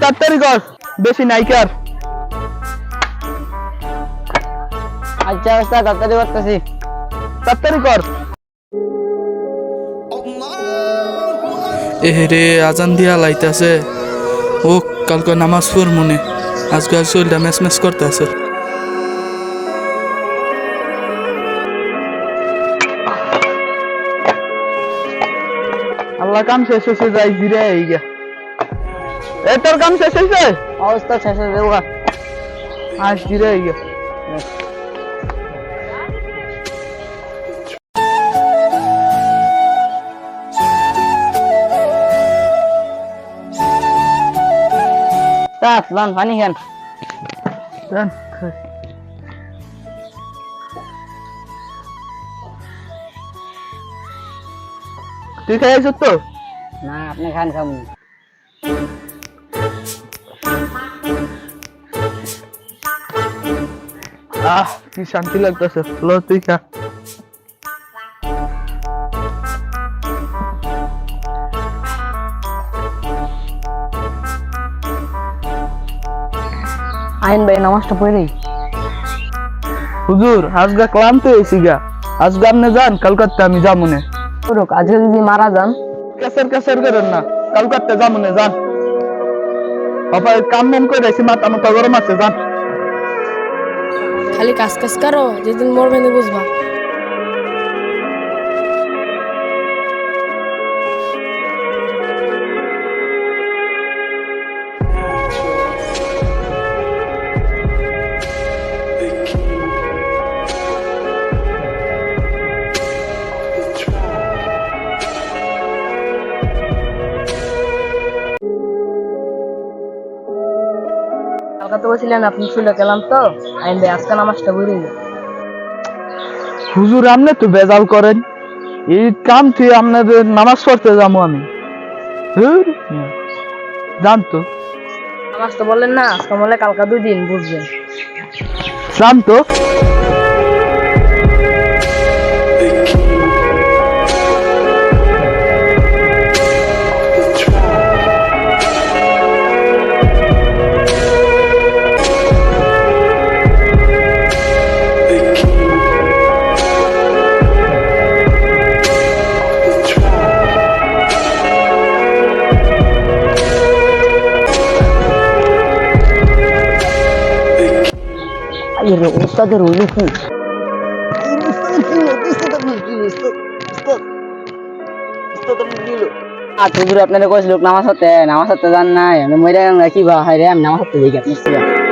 তাড়াতাড়ি কর, বেশি নাইকার। আচ্ছা ওস্তাদ তাড়াতাড়ি করতেছি। তাড়াতাড়ি কর। রে আজান দিয়া লাইতাছে। ও কালকে নামাজ পড় মনে, আজকাল শরীরটা ম্যাচ ম্যাচ করতেছে। আল্লাহ কাম শেষ হয়েছে, যাই জিরে এই গা। এ তোর কাম শেষ হয়েছে? ওস্তাদ শেষ হয়ে যাবো। আজ জিরে এই গা। উস্তাদ লন পানি খান। দেন, খাই। তুই খাই আছিস তো? না আপনি খান খাবো। কি শান্তি লাগতেছে। লো তুই খা। আইন ভাই নামাজটা পড়েই। হুজুর আজকে ক্লান্ত হয়েছি গা, আজকে আপনি যান, কলকাতা আমি যাবো না। আজকে যদি মারা যান? কেসের কেসের করেন না, কলকাতা যাবো না, যান। বাবা কাম মেন করে আছি, মাথা মাথা গরম আছে, যান। খালি কাজ কাজ করো, যেদিন মরবে না বুঝবা। কালকা তো বলছিলেন আপনি শুলে গেলাম তো আইন ভাই আজকে নামাজটা পড়েই। হুজুর আপনি তো বেজাল করেন, এই কাম থেকে আপনাদের নামাজ পড়তে যাবো আমি। যান তো। নামাজ তো বললেন না, আজকে বলে কালকা 2 দিন বুঝবেন। যান তো। ওস্তাদের হইলো কি? আপনারা কইছিল নামাজ হতে যান নাই, আমি মরে গেলাম কি বা হায় রে, আমি নামাজ হতে যাই আপনার